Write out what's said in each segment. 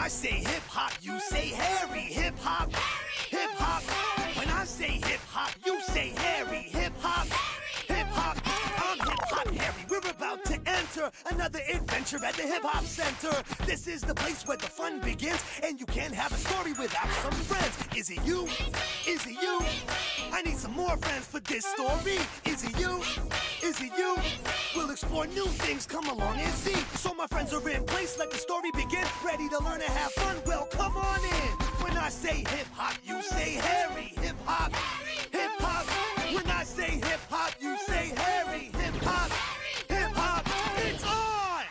I say hip hop, you say Harry. Hip hop, hip hop. When I say hip hop, you say Harry. Hip hop, hip hop. I'm hip hop Harry. We're about to enter another adventure at the hip hop center. This is the place where the fun begins, and you can't have a story without some friends. Is it you? Is it you? I need some more friends for this story. Is it you? Is it you? We'll explore new things, come along and see. So my friends are in place, let the story begin. Ready to learn and have fun? Well, come on in. When I say hip hop, you say Harry. Hip hop, hip hop. When I say hip hop, you say Harry. Hip hop, hip hop. It's on!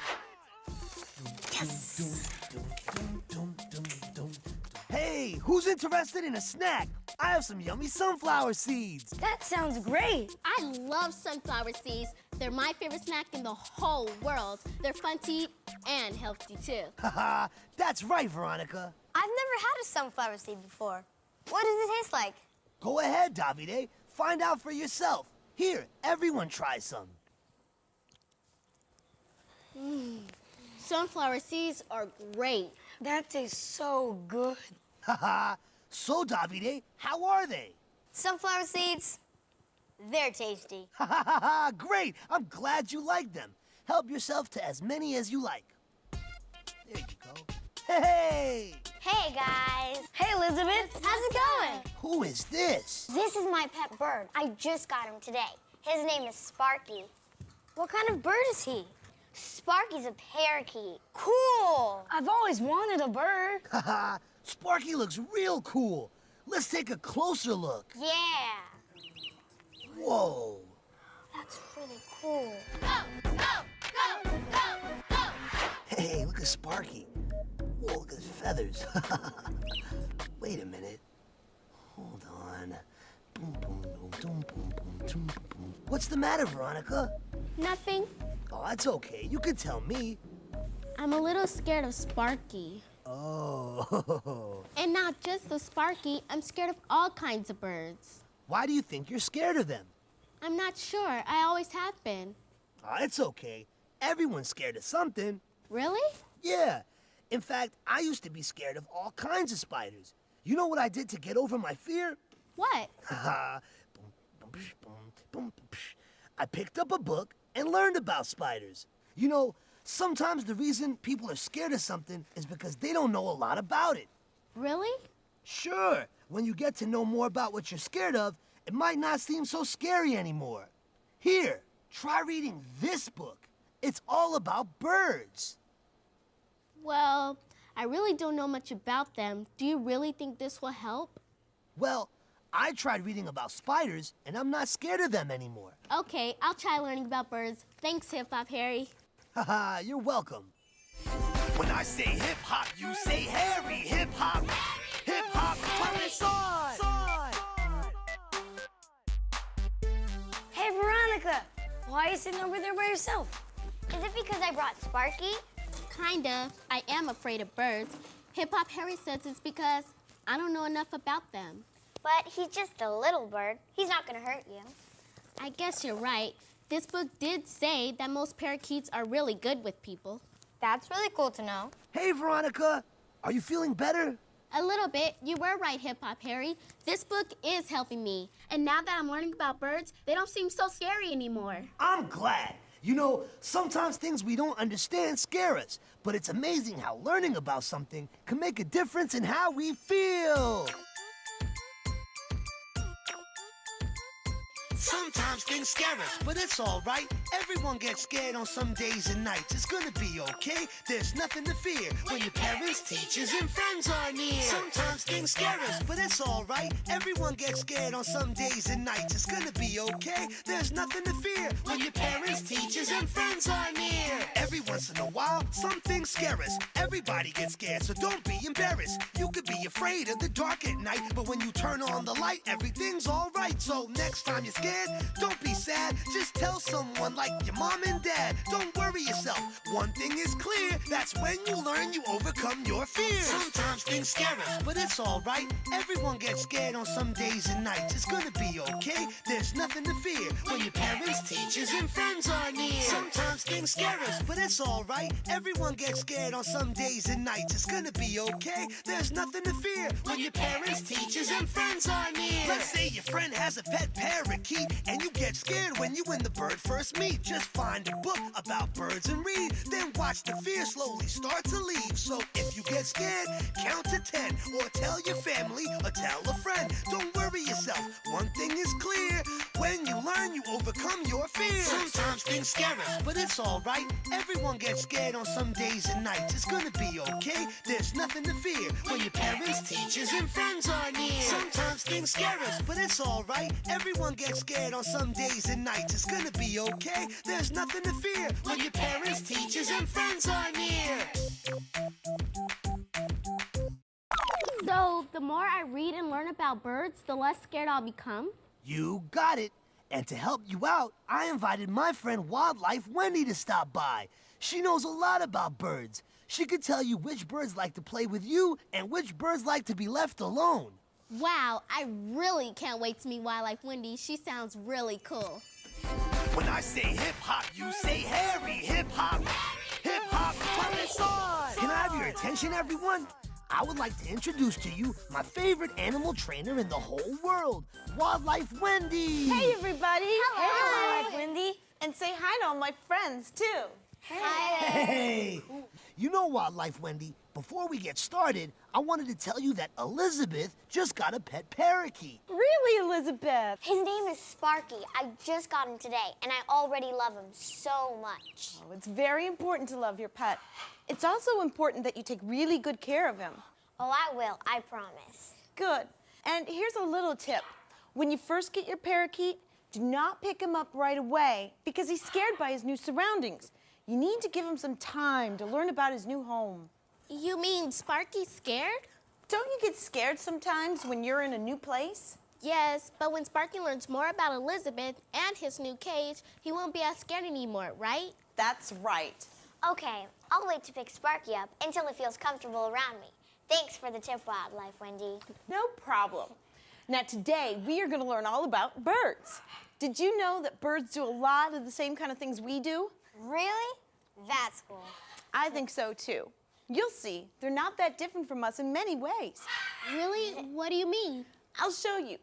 Yes! Hey, who's interested in a snack? I have some yummy sunflower seeds. That sounds great. I love sunflower seeds. They're my favorite snack in the whole world. They're fun to eat and healthy too. Haha, that's right, Veronica. I've never had a sunflower seed before. What does it taste like? Go ahead, Davide. Find out for yourself. Here, everyone try some. Sunflower seeds are great. That tastes so good. Haha. So, Davide, how are they? Sunflower seeds, they're tasty. Ha ha ha ha! Great! I'm glad you like them. Help yourself to as many as you like. There you go. Hey! Hey, guys. Hey, Elizabeth. How's it going? Who is this? This is my pet bird. I just got him today. His name is Sparky. What kind of bird is he? Sparky's a parakeet. Cool! I've always wanted a bird. Haha! Sparky looks real cool. Let's take a closer look. Yeah. Whoa! That's really cool. Go, go, go, go, go! Hey, look at Sparky. Whoa, look at his feathers. Wait a minute. Hold on. Boom, boom, boom, boom, boom, boom, boom, boom. What's the matter, Veronica? Nothing. Oh, that's okay. You can tell me. I'm a little scared of Sparky. Oh. And not just the Sparky, I'm scared of all kinds of birds. Why do you think you're scared of them? I'm not sure. I always have been. Oh, it's okay. Everyone's scared of something. Really? Yeah. In fact, I used to be scared of all kinds of spiders. You know what I did to get over my fear? What? Haha. I picked up a book and learned about spiders. You know, sometimes the reason people are scared of something is because they don't know a lot about it. Really? Sure, when you get to know more about what you're scared of, it might not seem so scary anymore. Here, try reading this book. It's all about birds. Well, I really don't know much about them. Do you really think this will help? Well, I tried reading about spiders, and I'm not scared of them anymore. Okay, I'll try learning about birds. Thanks, Hip Hop Harry. Haha, you're welcome. When I say hip hop, you say Harry. Hip hop, hip hop, turn this on. Hey, Veronica. Why are you sitting over there by yourself? Is it because I brought Sparky? Kinda. I am afraid of birds. Hip Hop Harry says it's because I don't know enough about them. But he's just a little bird. He's not gonna hurt you. I guess you're right. This book did say that most parakeets are really good with people. That's really cool to know. Hey, Veronica, are you feeling better? A little bit. You were right, Hip Hop Harry. This book is helping me. And now that I'm learning about birds, they don't seem so scary anymore. I'm glad. You know, sometimes things we don't understand scare us, but it's amazing how learning about something can make a difference in how we feel. Sometimes things scare us, but it's all right. Everyone gets scared on some days and nights. It's gonna be okay. There's nothing to fear when your parents, teachers, and friends are near. Sometimes things scare us, but it's all right. Everyone gets scared on some days and nights. It's gonna be okay. There's nothing to fear when your parents, teachers, and friends are near. Every once in a while, some things scare us. Everybody gets scared, so don't be embarrassed. You could be afraid of the dark at night, but when you turn on the light, everything's all right. So next time you're scared, don't be sad. Just tell someone like your mom and dad. Don't worry yourself. yourself. One thing is clear, that's when you learn you overcome your fears. Sometimes things scare us, but it's alright. Everyone gets scared on some days and nights. It's gonna be okay, there's nothing to fear when your parents, teachers, and friends are near. Sometimes things scare us, but it's alright. Everyone gets scared on some days and nights. It's gonna be okay, there's nothing to fear when your parents, teachers, and friends are near. Let's say your friend has a pet parakeet and you get scared when you and the bird first meet. Just find a book about birds and read, then watch the fear slowly start to leave. So if you get scared, count to 10 or tell your family or tell a friend. Don't worry yourself, one thing is clear, when you learn you overcome your fears. Sometimes things scare us, but it's alright. Everyone gets scared on some days and nights. It's gonna be okay, there's nothing to fear when your parents, teachers, and friends are near. Sometimes things scare us, but it's alright. Everyone gets scared on some days and nights. It's gonna be okay, there's nothing to fear when your parents, teachers, and friends are near. So, the more I read and learn about birds, the less scared I'll become? You got it. And to help you out, I invited my friend Life Wendy to stop by. She knows a lot about birds. She could tell you which birds like to play with you and which birds like to be left alone. Wow, I really can't wait to meet Wildlife Wendy. She sounds really cool. When I say hip-hop, you say Harry. Hip-hop, hip-hop, when it's on. Can I have your attention, everyone? I would like to introduce to you my favorite animal trainer in the whole world, Life Wendy. Hey, everybody. Hello, Life Wendy. And say hi to all my friends, too. Hey! You know Life Wendy, before we get started, I wanted to tell you that Elizabeth just got a pet parakeet. Really, Elizabeth? His name is Sparky. I just got him today, and I already love him so much. Oh, it's very important to love your pet. It's also important that you take really good care of him. Oh, I will, I promise. Good. And here's a little tip. When you first get your parakeet, do not pick him up right away because he's scared by his new surroundings. You need to give him some time to learn about his new home. You mean Sparky's scared? Don't you get scared sometimes when you're in a new place? Yes, but when Sparky learns more about Elizabeth and his new cage, he won't be as scared anymore, right? That's right. Okay, I'll wait to pick Sparky up until he feels comfortable around me. Thanks for the tip, Life Wendy. No problem. Now today, we are going to learn all about birds. Did you know that birds do a lot of the same kind of things we do? Really? That's cool. I think so too. You'll see, they're not that different from us in many ways. Really? What do you mean? I'll show you.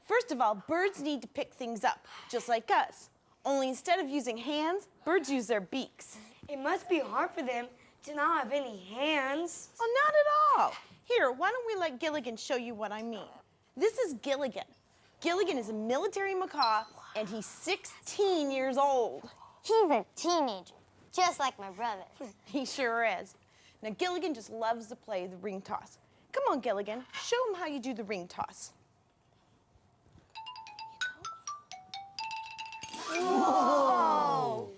First of all, birds need to pick things up, just like us. Only instead of using hands, birds use their beaks. It must be hard for them to not have any hands. Oh, not at all. Here, why don't we let Gilligan show you what I mean? This is Gilligan. Gilligan is a military macaw, and he's 16 years old. He's a teenager, just like my brother. He sure is. Now, Gilligan just loves to play the ring toss. Come on, Gilligan, show him how you do the ring toss. Whoa!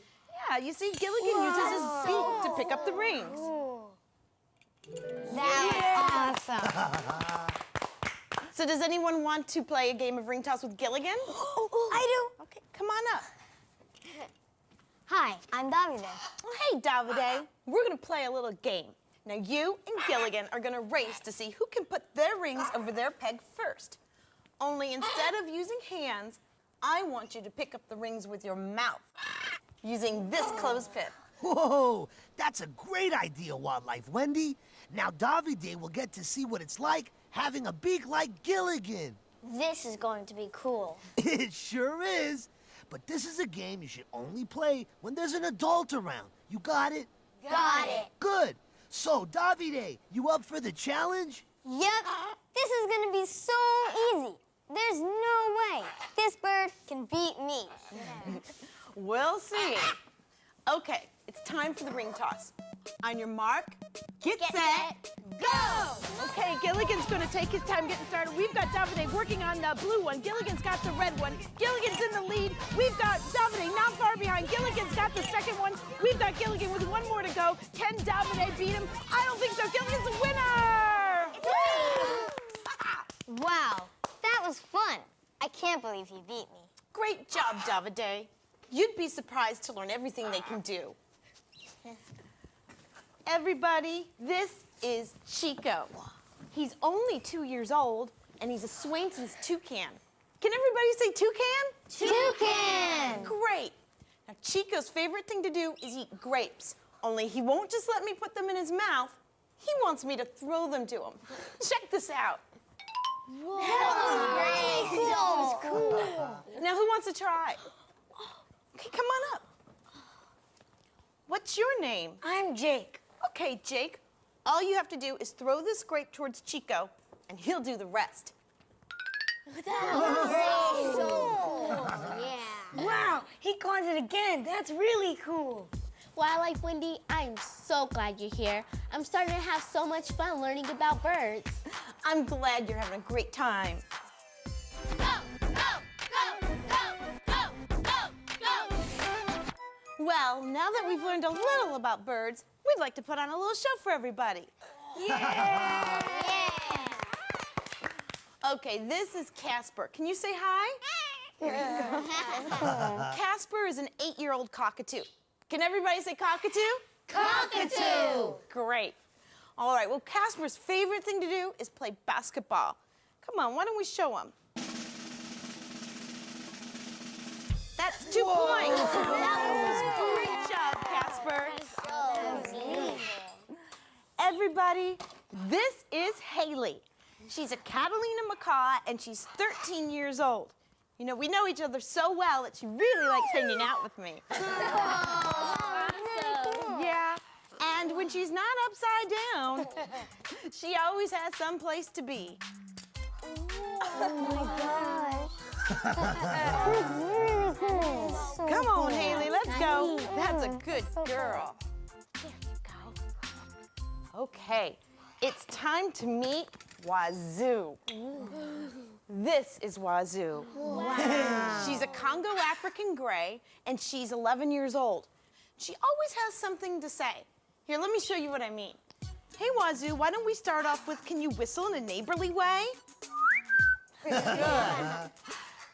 Yeah, you see, Gilligan uses his beak to pick up the rings. That was awesome. So does anyone want to play a game of ring toss with Gilligan? I do. Okay, come on up. Hi, I'm Davide. Well, hey, Davide. We're going to play a little game. Now, you and Gilligan are going to race to see who can put their rings over their peg first. Only instead of using hands, I want you to pick up the rings with your mouth using this clothespin. Whoa, that's a great idea, Life Wendy. Now Davide will get to see what it's like having a beak like Gilligan. This is going to be cool. It sure is. But this is a game you should only play when there's an adult around. You got it? Got it. Good. So, Davide, you up for the challenge? Yep. This is going to be so easy. There's no way this bird can beat me. We'll see. Okay, it's time for the ring toss. On your mark, get set, go! Okay, Gilligan's gonna take his time getting started. We've got Davide working on the blue one. Gilligan's got the red one. Gilligan's in the lead. We've got Davide not far behind. Gilligan's got the second one. We've got Gilligan with one more to go. Can Davide beat him? I don't think so. Gilligan's the winner! Wow, that was fun. I can't believe he beat me. Great job, Davide. You'd be surprised to learn everything they can do. Everybody, this is Chico. He's only 2 years old, and he's a Swainson's toucan. Can everybody say toucan? Toucan! Great. Now, Chico's favorite thing to do is eat grapes, only he won't just let me put them in his mouth. He wants me to throw them to him. Check this out. Whoa. That was cool. Now, who wants to try? Okay, come on up. What's your name? I'm Jake. Okay, Jake. All you have to do is throw this grape towards Chico, and he'll do the rest. Yeah. Wow, he caught it again. That's really cool. Wildlife Wendy, I'm so glad you're here. I'm starting to have so much fun learning about birds. I'm glad you're having a great time. Go, go, go, go, go, go, go. Well, now that we've learned a little about birds, we'd like to put on a little show for everybody. Yeah. Okay, this is Casper. Can you say hi? Casper is an 8-year-old cockatoo. Can everybody say cockatoo? Cockatoo. Great. All right, well, Casper's favorite thing to do is play basketball. Come on, why don't we show him? That's 2 points. Great job, Casper. Everybody, this is Haley. She's a Catalina macaw, and she's 13 years old. You know, we know each other so well that she really likes hanging out with me. Yeah, and when she's not upside down, she always has some place to be. Oh my gosh. Come on, Haley, let's go. That's a good girl. There you go. Okay, it's time to meet Wazoo. This is Wazoo. Wow. She's a Congo African gray, and she's 11 years old. She always has something to say. Here, let me show you what I mean. Hey, Wazoo, why don't we start off with, can you whistle in a neighborly way? Good.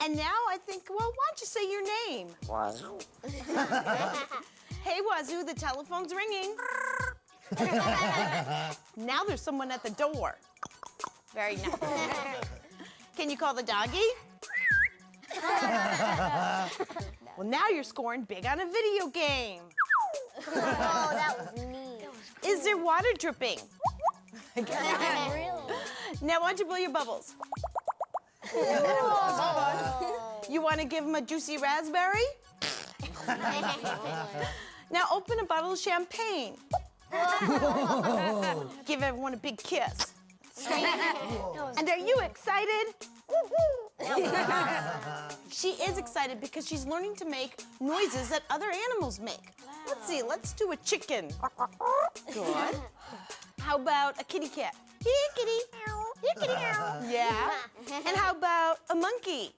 And now I think, well, why don't you say your name? Wazoo. Hey, Wazoo, the telephone's ringing. Now there's someone at the door. Very nice. Can you call the doggy? Well, now you're scoring big on a video game. Oh, that was neat. Is there water dripping? Really? Now, why don't you blow your bubbles? You want to give him a juicy raspberry? Now, open a bottle of champagne. Give everyone a big kiss. And are you excited? She is excited because she's learning to make noises that other animals make. Let's see, let's do a chicken. Good. How about a kitty cat? Here, kitty. Here, kitty. Yeah. And how about a monkey?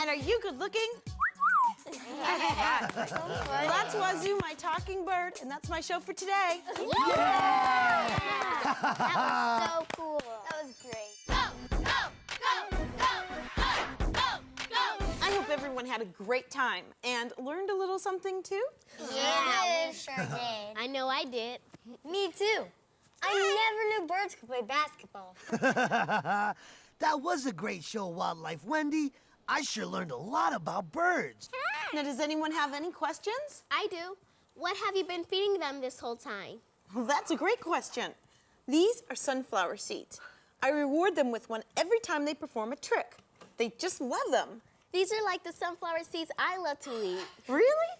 And are you good looking? Well, that's Wazoo, my talking bird, and that's my show for today. That was so cool. That was great. Go, go, go, go, go, go, go. I hope everyone had a great time and learned a little something too. Yeah, we sure did. I know I did. Me too. I never knew birds could play basketball. That was a great show, Wildlife Wendy. I sure learned a lot about birds. Now, does anyone have any questions? I do. What have you been feeding them this whole time? Well, that's a great question. These are sunflower seeds. I reward them with one every time they perform a trick. They just love them. These are like the sunflower seeds I love to eat. Really?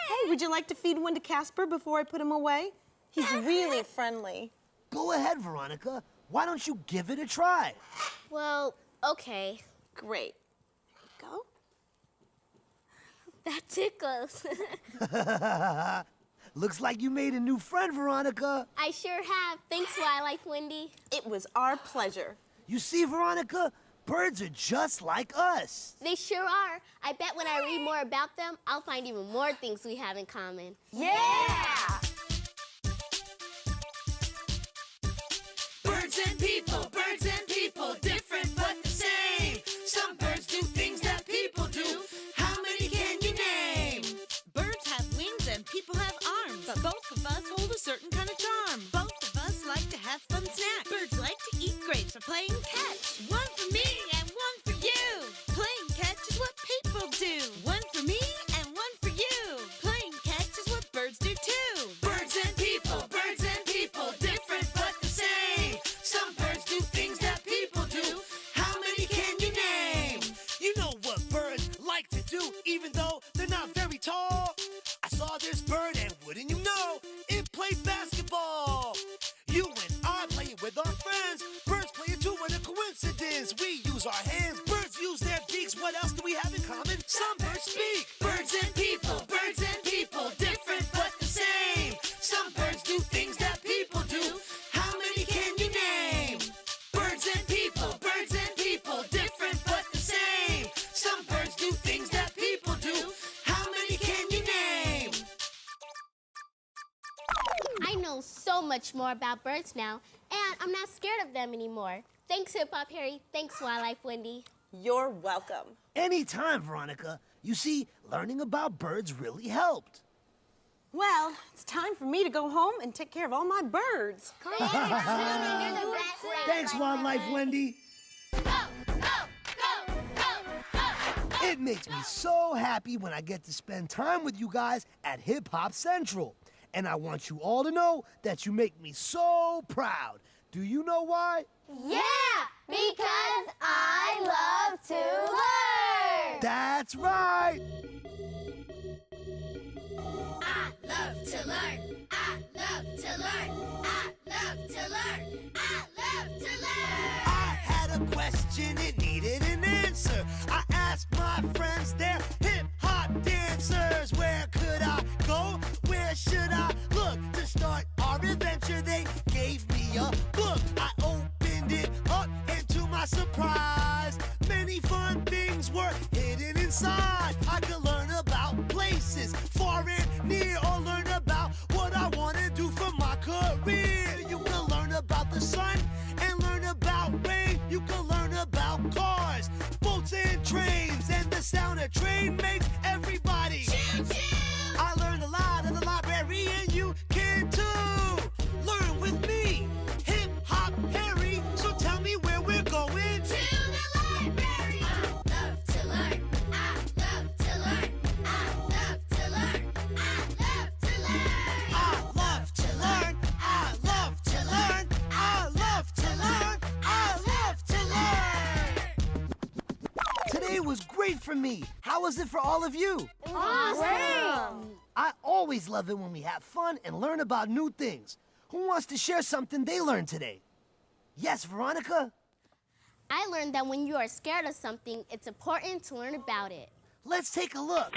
Hey, would you like to feed one to Casper before I put him away? He's really friendly. Go ahead, Veronica. Why don't you give it a try? Well, okay. Great. There you go. That tickles. Looks like you made a new friend, Veronica. I sure have. Thanks, Wildlife Wendy. It was our pleasure. You see, Veronica, birds are just like us. They sure are. I bet when I read more about them, I'll find even more things we have in common. Yeah! Birds and people, different but the same. Some birds do things that people do. How many can you name? Birds have wings and people have Both of us hold a certain kind of charm. Both of us like to have fun snacks. Birds like to eat grapes for playing catch. One for me and one for you. Playing catch is what people do. One for me and one for you. Playing catch is what birds do too. Birds and people, different but the same. Some birds do things that people do. How many can you name? You know what birds like to do, even though they're not very tall. I saw this bird and wouldn't you know, it played basketball. You and I playing with our friends. Birds play it too, what a coincidence. We use our hands, birds use their beaks. What else do we have in common? Some birds speak. Birds and people, different but the same. Some birds do things that people do. How many can you name? Birds and people, different but the same. Some birds do things that people do. How many can you name? I know so much more about birds now, and I'm not scared of them anymore. Thanks, Hip Hop Harry. Thanks, Wildlife Wendy. You're welcome. Anytime, Veronica. You see, learning about birds really helped. Well, it's time for me to go home and take care of all my birds. Thanks, Wildlife Wendy. It makes me so happy when I get to spend time with you guys at Hip Hop Central. And I want you all to know that you make me so proud. Do you know why? Yeah, because I love to learn. That's right. I love to learn. I love to learn. I love to learn. I love to learn. I had a question, it needed an answer. I asked my friends, they're hip-hop dancers. Where could I go? Where should I look to start our adventure? They gave me a book. I opened it up, and to my surprise, many fun things were hidden inside. I could learn about places far and near, or learn about what I want to do for my career. You can learn about the sun and learn about rain. You can learn about cars, boats, and trains, and the sound a train makes everybody choo-choo. I learned a lot at the library, and you can too. Learn with me, Hip Hop Harry. So tell me where we're going. To the library. I love to learn. I love to learn. I love to learn. I love to learn. I love to learn. I love to learn. I love to learn. I love to learn. Today was great for me. How was it for all of you? Awesome. I always love it when we have fun and learn about new things. Who wants to share something they learned today? Yes, Veronica? I learned that when you are scared of something, it's important to learn about it. Let's take a look.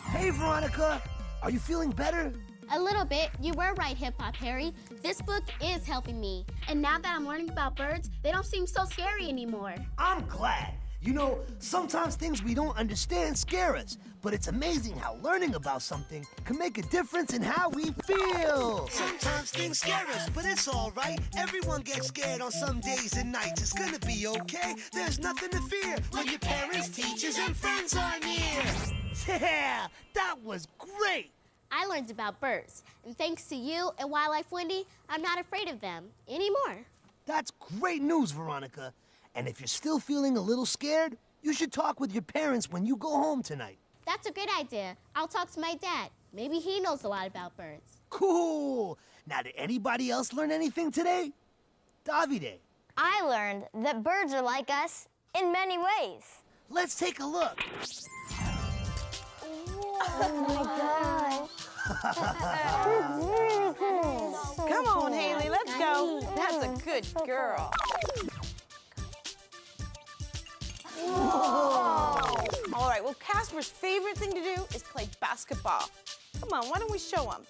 Hey, Veronica. Are you feeling better? A little bit. You were right, Hip Hop Harry. This book is helping me. And now that I'm learning about birds, they don't seem so scary anymore. I'm glad. You know, sometimes things we don't understand scare us, but it's amazing how learning about something can make a difference in how we feel. Sometimes things scare us, but it's all right. Everyone gets scared on some days and nights. It's gonna be okay. There's nothing to fear when your parents, teachers, and friends are near. Yeah, that was great. I learned about birds. And thanks to you and Wildlife Wendy, I'm not afraid of them anymore. That's great news, Veronica. And if you're still feeling a little scared, you should talk with your parents when you go home tonight. That's a good idea. I'll talk to my dad. Maybe he knows a lot about birds. Cool. Now, did anybody else learn anything today? Davide. I learned that birds are like us in many ways. Let's take a look. Oh my gosh. Come on, Haley, let's go. That's a good girl. All right, well, Casper's favorite thing to do is play basketball. Come on, why don't we show him?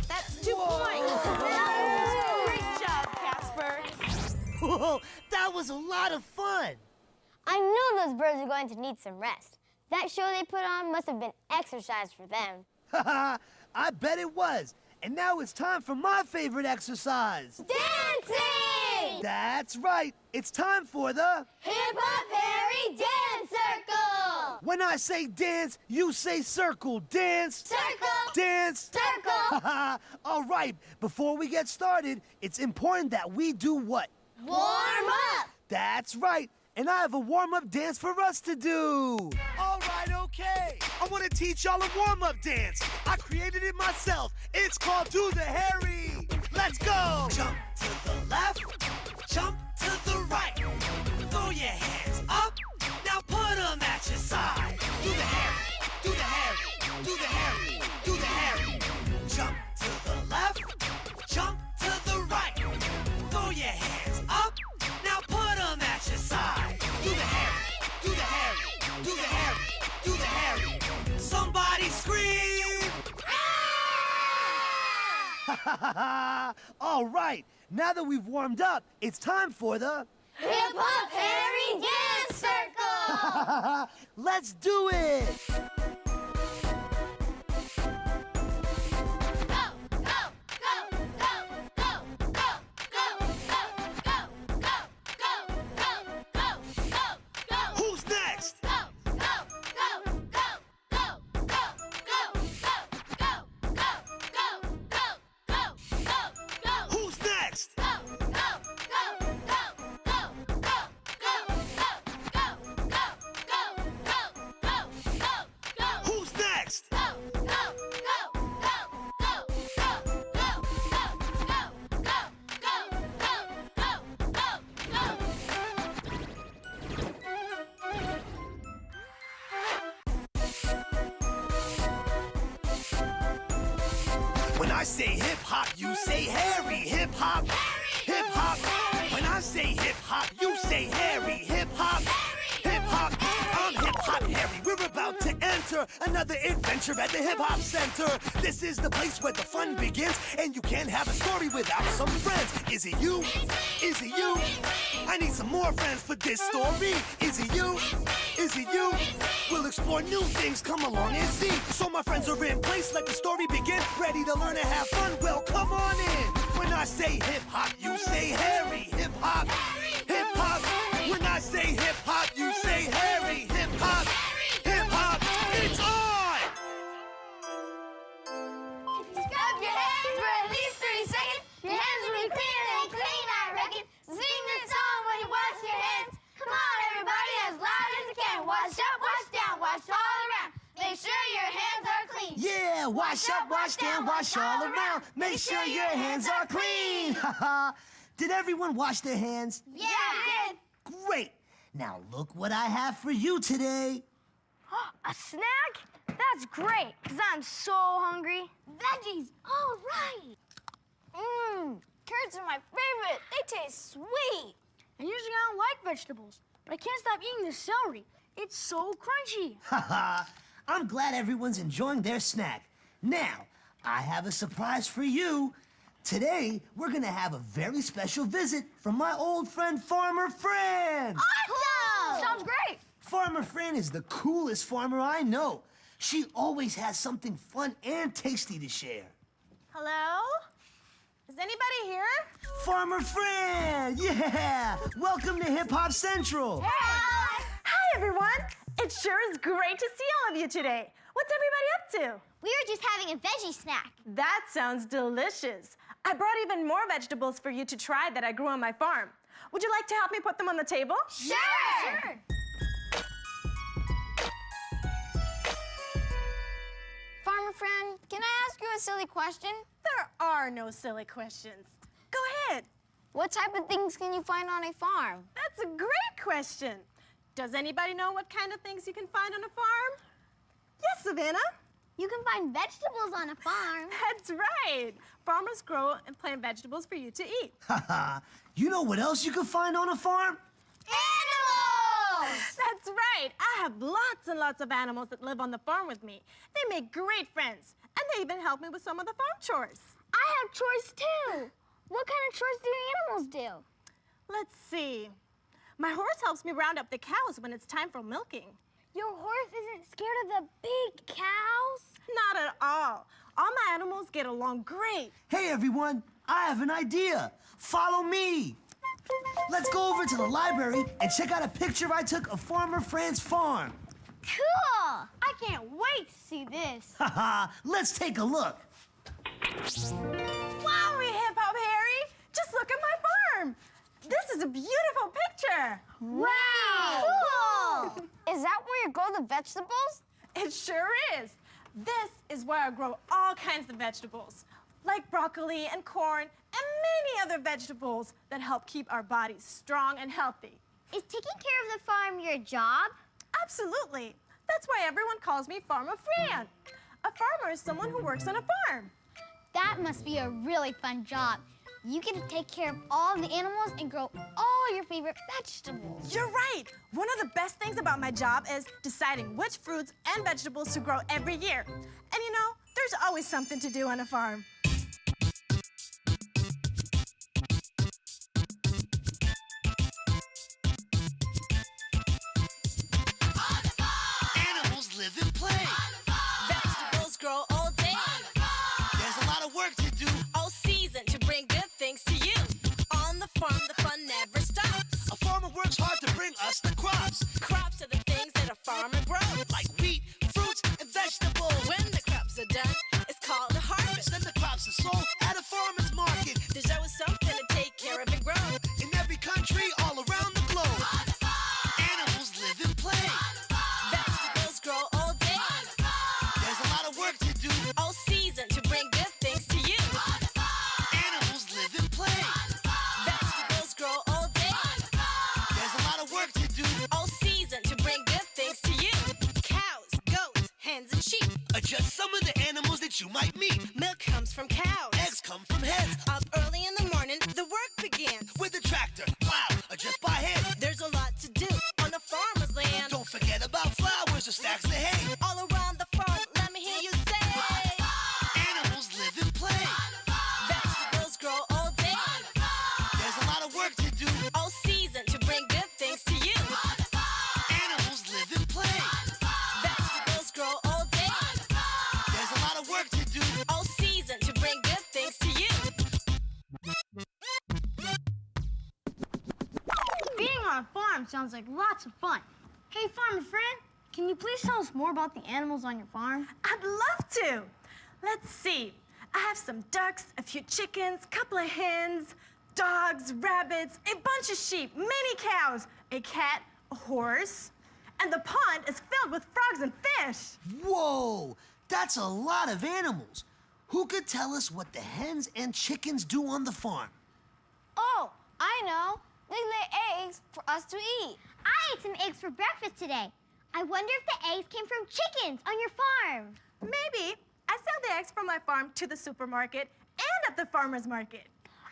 That's 2 points. Great job, Casper. Whoa, that was a lot of fun. I knew those birds were going to need some rest. That show they put on must have been exercise for them. Haha, I bet it was. And now it's time for my favorite exercise. Dancing! That's right. It's time for the Hip Hop Harry Dance Circle! When I say dance, you say circle. Dance. Circle. Dance. Circle. All right, before we get started, it's important that we do what? Warm up. That's right. And I have a warm-up dance for us to do. All right, okay. I want to teach y'all a warm-up dance. I created it myself. It's called Do the Harry. Let's go. Jump to the left, jump to the right. Throw your hands up, now put them at your side. Do the Harry, do the Harry, do the Harry, do the Harry. Jump to the left, jump to the right. Throw your hands up, now put them at your side. Do the Harry, do the Harry, do the Harry, do the Harry. Somebody scream! All right, now that we've warmed up, it's time for the Hip Hop Harry Dance Circle. Let's do it. Who's next? Who's next? Who's next? When I say hip hop, you say Harry. Hip hop, hip hop. When I say hip hop, you say Harry. Hip hop, hip hop. I'm hip hop Harry. We're about to enter another adventure at the Hip Hop Center. This is the place where the fun begins, and you can't have a story without some friends. Is it you? Is it you? I need some more friends for this story. Is it you? Is it you? We'll explore new things, come along and see. So my friends are in place, let the story begin. Ready to learn and have fun, well come on in. When I say hip hop, you say Harry. Hip hop, hip hop. When I say hip hop, you say Harry. Hip hop, hip hop. It's on! Scrub your hands for at least 30 seconds. Your hands will be clean and clean, I reckon. Sing this song when you wash your hands. Come on, everybody, as loud as you can. Wash up, wash down, wash all around. Make sure your hands are clean. Yeah, wash up, wash down, wash all around. Make sure your hands are clean. Did everyone wash their hands? Yeah, I did. Great. Now look what I have for you today. A snack? That's great, because I'm so hungry. Veggies, all right. Carrots are my favorite. They taste sweet. And usually I don't like vegetables, but I can't stop eating this celery. It's so crunchy. I'm glad everyone's enjoying their snack. Now, I have a surprise for you. Today, we're gonna have a very special visit from my old friend, Farmer Fran. Awesome! Sounds great. Farmer Fran is the coolest farmer I know. She always has something fun and tasty to share. Hello? Is anybody here? Farmer Fran! Yeah! Welcome to Hip Hop Central. Hi, everyone. It sure is great to see all of you today. What's everybody up to? We were just having a veggie snack. That sounds delicious. I brought even more vegetables for you to try that I grew on my farm. Would you like to help me put them on the table? Sure! Farmer Fran, can I ask you a silly question? There are no silly questions. Go ahead. What type of things can you find on a farm? That's a great question. Does anybody know what kind of things you can find on a farm? Yes, Savannah. You can find vegetables on a farm. That's right. Farmers grow and plant vegetables for you to eat. Haha. You know what else you can find on a farm? Animals! That's right. I have lots and lots of animals that live on the farm with me. They make great friends, and they even help me with some of the farm chores. I have chores too. What kind of chores do your animals do? Let's see. My horse helps me round up the cows when it's time for milking. Your horse isn't scared of the big cows? Not at all. All my animals get along great. Hey, everyone. I have an idea. Follow me. Let's go over to the library and check out a picture I took of Farmer Fran's farm. Cool! I can't wait to see this. Haha, let's take a look. Wow, Hip Hop Harry! Just look at my farm. This is a beautiful picture. Wow! Cool! Is that where you grow the vegetables? It sure is. This is where I grow all kinds of vegetables, like broccoli and corn and many other vegetables that help keep our bodies strong and healthy. Is taking care of the farm your job? Absolutely. That's why everyone calls me Farmer Fran. A farmer is someone who works on a farm. That must be a really fun job. You get to take care of all the animals and grow all your favorite vegetables. You're right. One of the best things about my job is deciding which fruits and vegetables to grow every year. And you know, there's always something to do on a farm. Animals live and play. Vegetables grow all day. There's a lot of work to do. All season to bring good things to you. On the farm, the fun never stops. A farmer works hard to bring us the crops, Crops are the things that a farmer grows. like wheat, fruits, and vegetables. When the crops are done, it's called a harvest. Then the crops are sold at a farmer's market. There's always something to take care of and grow. In every country, all around the globe. Animals live and play. Vegetables grow all day. There's a lot of work to do. All season to bring good things to you. Animals live and play. Vegetables grow all day. There's a lot of work to do. All season to bring good things to you. Cows, goats, hens, and sheep. Are just some of the animals that you might meet. Milk comes from cows. Eggs come from hens. Up early in the morning, the work begins. With a tractor, plow, or just by hand. There's a lot to do on a farmer's land. Don't forget about flowers or stacks of hay. All around the farm, let me hear you say. Animals live and play. Vegetables grow all day. There's a lot of work to do. All season to bring good things to you. Animals live and play. Vegetables grow all day. There's a lot of work to do. All season to bring good things to you. Being on a farm sounds like lots of fun. Hey, Farmer Fran, can you please tell us more about the animals on your farm? I'd love to. Let's see. I have some ducks, a few chickens, a couple of hens, dogs, rabbits, a bunch of sheep, many cows, a cat, a horse, and the pond is filled with frogs and fish. Whoa, that's a lot of animals. Who could tell us what the hens and chickens do on the farm? Oh, I know. They lay eggs for us to eat. I ate some eggs for breakfast today. I wonder if the eggs came from chickens on your farm. Maybe. I sell the eggs from my farm to the supermarket and at the farmer's market.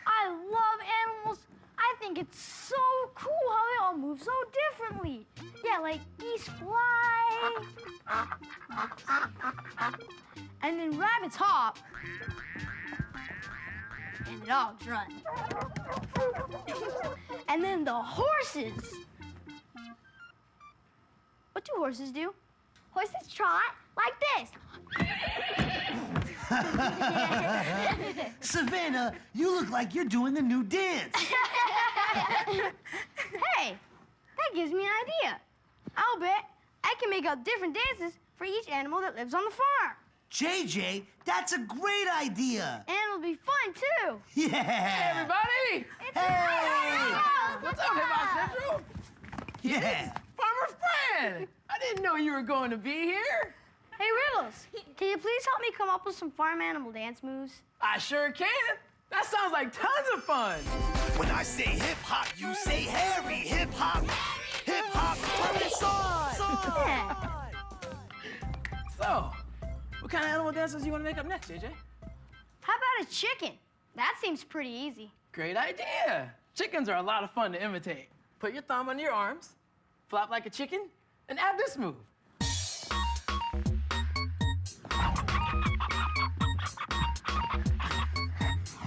I love animals. I think it's so cool how they all move so differently. Yeah, like geese fly. And then rabbits hop. And the dogs run. And then the horses. What do horses do? Horses trot like this. Savannah, you look like you're doing a new dance. Hey, that gives me an idea. I'll bet I can make up different dances for each animal that lives on the farm. JJ, that's a great idea. And it'll be fun, too. Yeah. Everybody! Hey! What's up, Hip Hop Central? Yeah. Farmer Fran! I didn't know you were going to be here. Hey, Riddles, can you please help me come up with some farm animal dance moves? I sure can. That sounds like tons of fun. When I say hip hop, you say Harry. Hip hop, hip hop, put this on. Yeah. So, what kind of animal dances you want to make up next, JJ? How about a chicken? That seems pretty easy. Great idea. Chickens are a lot of fun to imitate. Put your thumb under your arms, flop like a chicken, and add this move.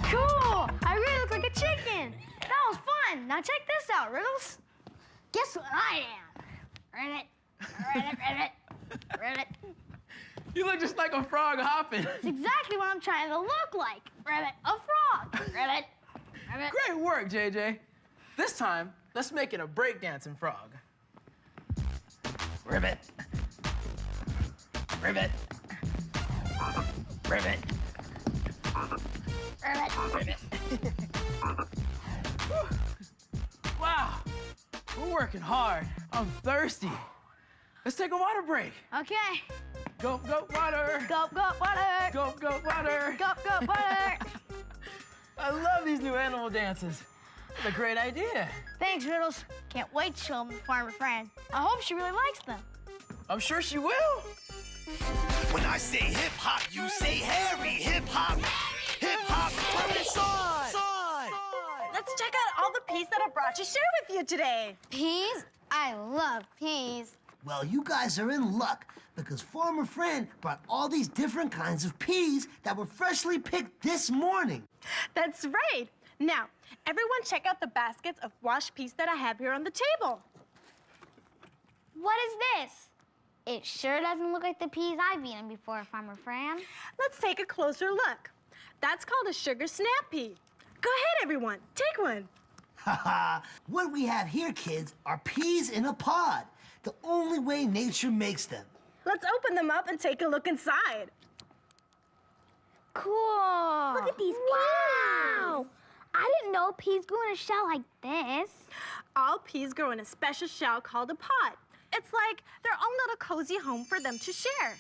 Cool! I really look like a chicken. That was fun. Now check this out, Riddles. Guess what I am? Ribbit, ribbit, ribbit, ribbit. You look just like a frog hopping. It's exactly what I'm trying to look like. Ribbit, a frog. Ribbit, ribbit. Great work, JJ. This time, let's make it a breakdancing frog. Ribbit, Ribbit. Ribbit. Ribbit. Wow, we're working hard. I'm thirsty. Let's take a water break. Okay. Go, go, water. Gulp, gulp, water. Go, go, water. Gulp, gulp, water. I love these new animal dances. It's a great idea. Thanks, Riddles. Can't wait to show them to Farmer Fran. I hope she really likes them. I'm sure she will. When I say hip hop, you say Harry. Hip hop, hip hop. Let's check out all the peas that I brought to share with you today. Peas? I love peas. Well, you guys are in luck because Farmer Fran brought all these different kinds of peas that were freshly picked this morning. That's right. Now, everyone check out the baskets of washed peas that I have here on the table. What is this? It sure doesn't look like the peas I've eaten before, Farmer Fran. Let's take a closer look. That's called a sugar snap pea. Go ahead, everyone. Take one. Haha, what we have here, kids, are peas in a pod. The only way nature makes them. Let's open them up and take a look inside. Cool. Look at these peas. Wow. I didn't know peas grew in a shell like this. All peas grow in a special shell called a pod. It's like their own little cozy home for them to share.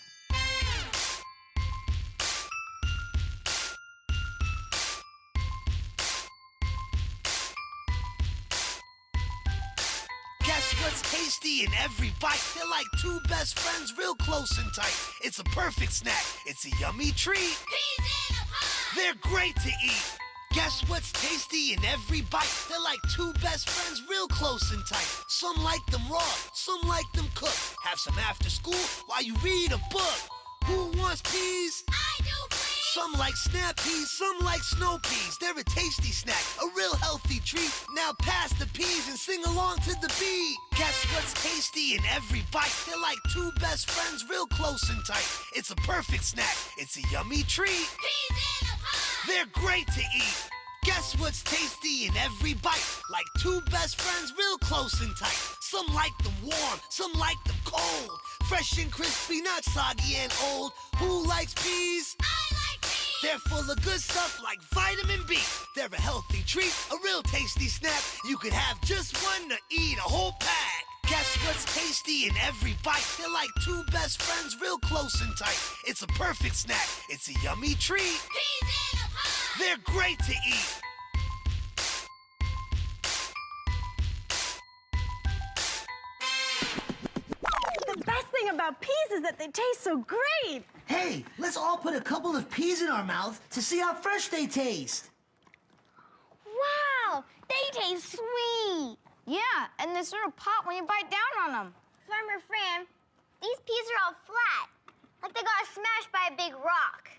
Guess what's tasty in every bite? They're like two best friends, real close and tight. It's a perfect snack. It's a yummy treat. Peas in a pod. They're great to eat. Guess what's tasty in every bite? They're like two best friends, real close and tight. Some like them raw, some like them cooked. Have some after school while you read a book. Who wants peas? I do, please. Some like snap peas, some like snow peas. They're a tasty snack, a real healthy treat. Now pass the peas and sing along to the beat. Guess what's tasty in every bite? They're like two best friends, real close and tight. It's a perfect snack, it's a yummy treat. Peas in a pod. They're great to eat. Guess what's tasty in every bite? Like two best friends, real close and tight. Some like them warm, some like them cold. Fresh and crispy, not soggy and old. Who likes peas? I like peas. They're full of good stuff like vitamin B. They're a healthy treat, a real tasty snack. You could have just one to eat a whole pack. Guess what's tasty in every bite? They're like two best friends, real close and tight. It's a perfect snack, it's a yummy treat. Peas in a pod. They're great to eat. The best thing about peas is that they taste so great. Hey, let's all put a couple of peas in our mouth to see how fresh they taste. Wow, they taste sweet. Yeah, and they sort of pop when you bite down on them. Farmer Fran, these peas are all flat, like they got smashed by a big rock.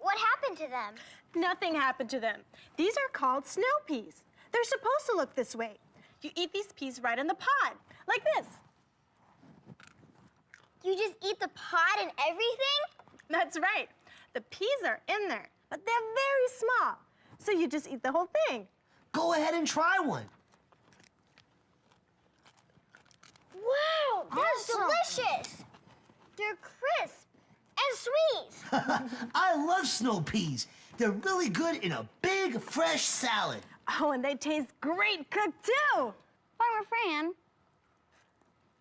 What happened to them? Nothing happened to them. These are called snow peas. They're supposed to look this way. You eat these peas right in the pod, like this. You just eat the pod and everything? That's right. The peas are in there, but they're very small. So you just eat the whole thing. Go ahead and try one. Wow, they're delicious. They're crisp and sweet. I love snow peas. They're really good in a big, fresh salad. Oh, and they taste great cooked too. Farmer Fran,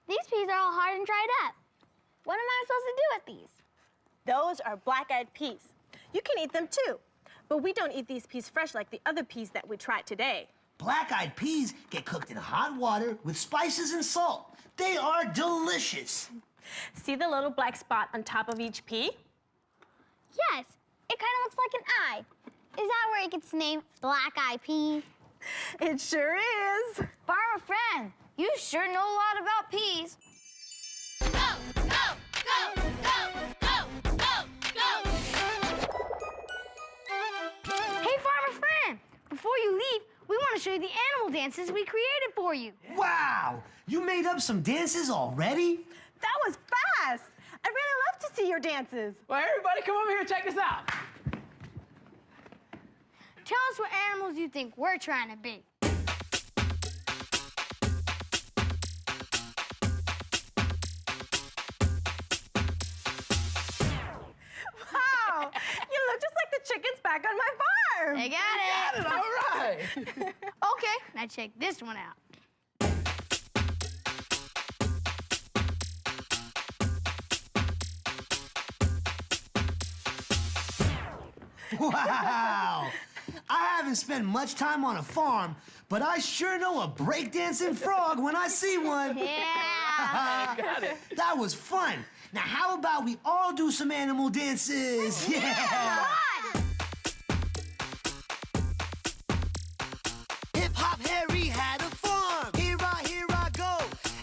these peas are all hard and dried up. What am I supposed to do with these? Those are black-eyed peas. You can eat them too, but we don't eat these peas fresh like the other peas that we tried today. Black-eyed peas get cooked in hot water with spices and salt. They are delicious. See the little black spot on top of each pea? Yes, it kind of looks like an eye. Is that where it gets named black-eyed pea? It sure is. Farmer Fran, you sure know a lot about peas. Go, go, go, go, go, go, go. Hey, Farmer Fran, before you leave, we want to show you the animal dances we created for you. Wow! You made up some dances already? That was fast. I'd really love to see your dances. Well, everybody come over here and check this out. Tell us what animals you think we're trying to be. back on my farm. I got it. All right. Okay, now check this one out. Wow! I haven't spent much time on a farm, but I sure know a breakdancing frog when I see one. Yeah. Got it. That was fun. Now, how about we all do some animal dances? Yeah! Hip-Hop Harry had a farm. Here I go.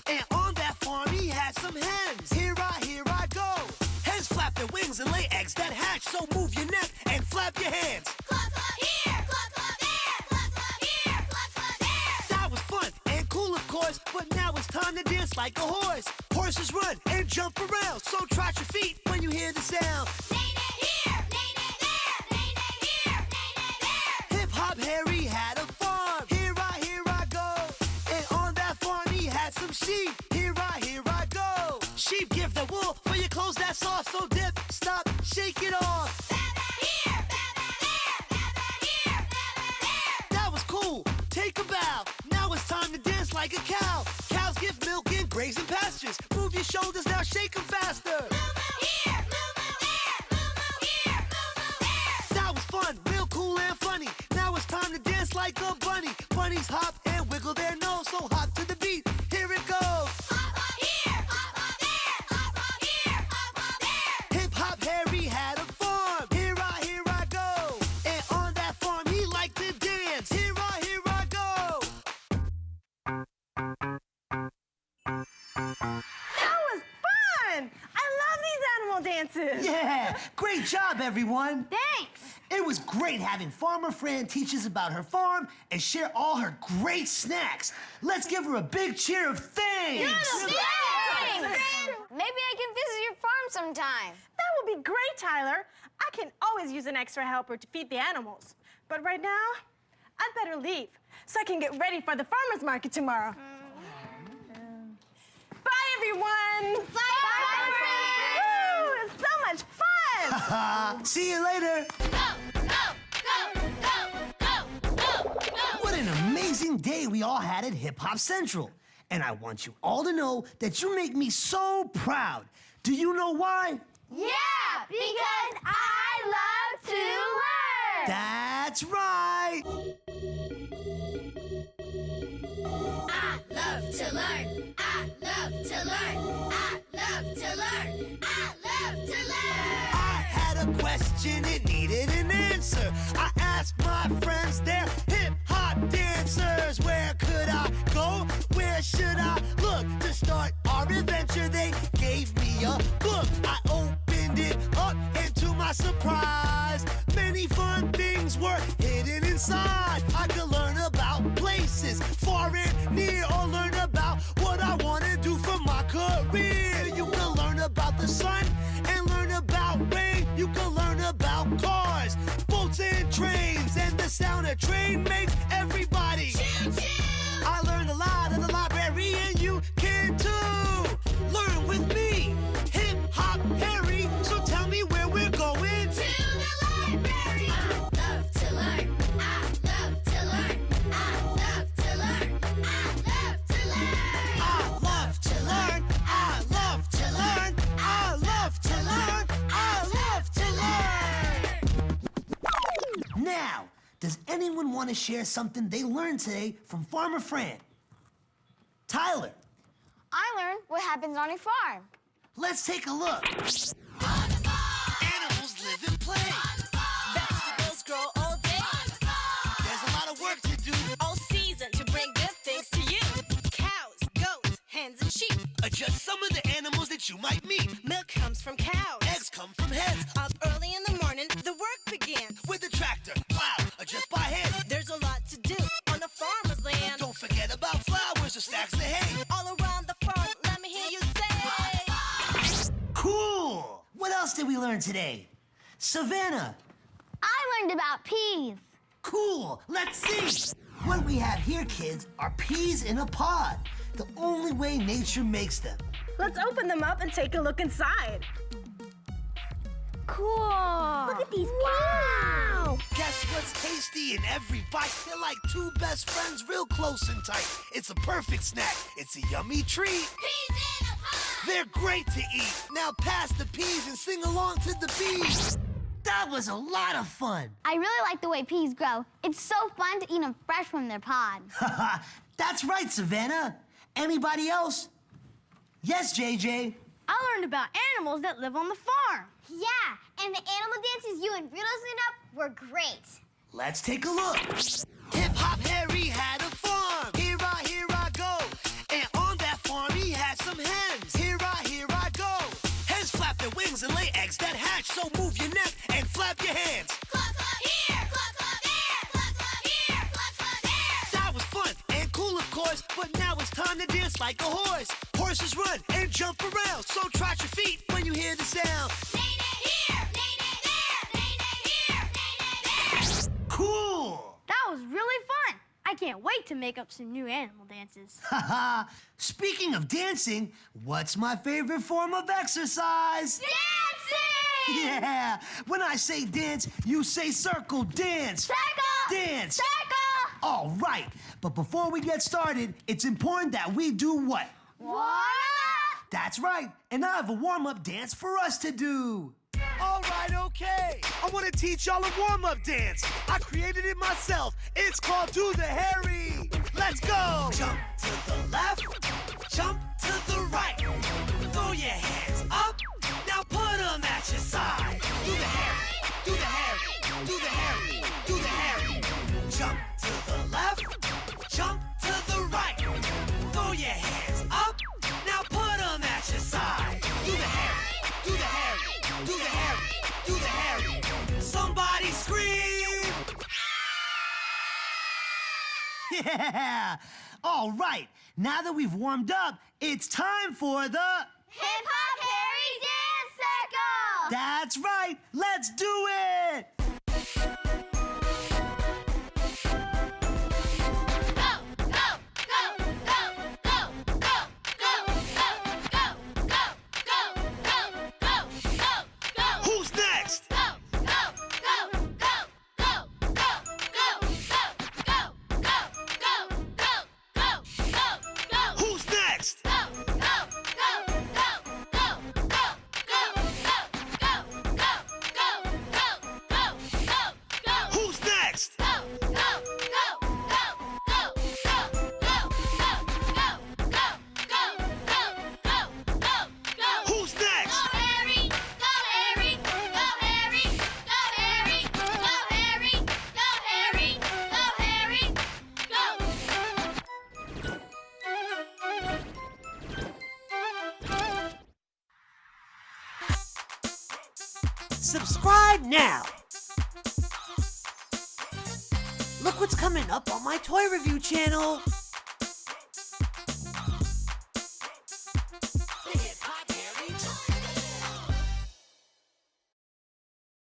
And on that farm, he had some hens. Here I go. Hens flap their wings and lay eggs that hatch. So move your neck and flap your hands. Clap, clap here, clap, clap there, clap, clap here, clap, clap there. That was fun and cool, of course, but now it's time to dance like a horse. Horses run and jump around, so trot your feet when you hear the sound. Nay, nay here, nay, nay there, nay, nay here, nay, nay there. Hip-Hop Harry had a farm. Here I go. And on that farm, he had some sheep. Here I go. Sheep give the wool for your clothes that's soft, so dip, stop, shake it off. That was cool. Take a bow. Now it's time to dance like a cow. Cows give milk in grazing pastures. Move your shoulders now, shake them faster. That was fun, real cool and funny. Now it's time to dance like a bunny. Bunnies hop and wiggle their nose, so hop to the beat. Here it goes. Hip-Hop Harry had a farm. Here I go. And on that farm, he liked to dance. Here I go. That was fun! I love these animal dances. Yeah! Great job, everyone! Thanks. It was great having Farmer Fran teach us about her farm and share all her great snacks. Let's give her a big cheer of thanks! Thanks. Maybe I can visit your farm sometime. That would be great, Tyler. I can always use an extra helper to feed the animals. But right now, I'd better leave so I can get ready for the farmer's market tomorrow. Bye, everyone! Bye, friends! Woo, it's so much fun! See you later! What an amazing day we all had at Hip Hop Central. And I want you all to know that you make me so proud. Do you know why? Yeah, because I love to learn. That's right! I love to learn. I love to learn. I love to learn. I love to learn. I had a question, it needed an answer. I asked my friends, they're hip-hop dancers. Where could I go? Where should I look to start our adventure? They gave me a book. I opened it up, and to my surprise, many fun things were hidden inside. I could learn about places far and near, or learn about what I want to do for my career. You can learn about the sun and learn about rain. You can learn about cars, boats, and trains, and the sound a train makes everybody. I learned a lot in the library, and you can too. Learn with me, Hip-Hop Harry. So tell me where we're going. To the library. I love to learn. I love to learn. I love to learn. I love to learn. I love to learn. I love to learn. I love to learn. I love to learn. Now, does anyone want to share something they learned today from Farmer Fran? Tyler, I learned what happens on a farm. let's take a look. Animals live and play. Vegetables grow all day, There's a lot of work to do. all season to bring good things to you. Cows, goats, hens, and sheep. Just some of the animals that you might meet. Milk comes from cows. Eggs come from hens. Up early in the morning, the work begins. With a tractor, plow, or just by hand. There's a lot to do on a farmer's land. Don't forget about flowers or stacks of hay. All around the farm, let me hear you say. Cool! What else did we learn today? Savannah, I learned about peas. cool, let's see. What we have here, kids, are peas in a pod. The only way nature makes them. Let's open them up and take a look inside. Cool. Look at these peas. Wow. just tasty and every bite. They're like two best friends, real close and tight. It's a perfect snack. It's a yummy treat. Peas in a pod. They're great to eat. Now pass the peas and sing along to the bees. That was a lot of fun. I really like the way peas grow. It's so fun to eat them fresh from their pod. That's right, Savannah. Anybody else? Yes, JJ. I learned about animals that live on the farm. Yeah, and the animal dances you and Riddles made up were great. Let's take a look. Hip Hop Harry had a farm. Here I go. And on that farm he had some hens. Here I go. Hens flap their wings and lay eggs that hatch. So move your neck and flap your hands. Cluck, cluck, here, cluck, cluck, there, cluck, cluck, here, cluck, cluck, there. That was fun and cool, of course, but now it's time to dance like a horse. Horses run and jump around, so trot your feet when you hear the sound. Nay, nay, here, nay, nay, there, nay, nay, here, nay, nay, there. Cool! That was really fun. I can't wait to make up some new animal dances. Haha! Speaking of dancing, what's my favorite form of exercise? Dancing! Yeah! When I say dance, you say circle, dance! Circle! Dance! Circle! All right, but before we get started, it's important that we do what? Warm up! That's right, and I have a warm-up dance for us to do. All right, okay. I want to teach y'all a warm-up dance. I created it myself. It's called Do the Harry. Let's go. Jump to the left, jump to the right. Throw your hands up, now put them at your side. Do the Harry, do the Harry, do the Harry, do the Harry. Jump to the left, jump to the right. Throw your hands up, now put them at your side. Do the Harry, do the Harry, do the Harry, do the Harry. Somebody scream! Yeah! All right, now that we've warmed up, it's time for the... Hip Hop Harry Dance Circle! That's right, let's do it! Who's next? Who's next? Who's next? Who's next? Go Harry! Go Harry! Go Harry! Go Harry! Go Harry! Go Harry! Go Harry! Subscribe now! Look what's coming up on my toy review channel!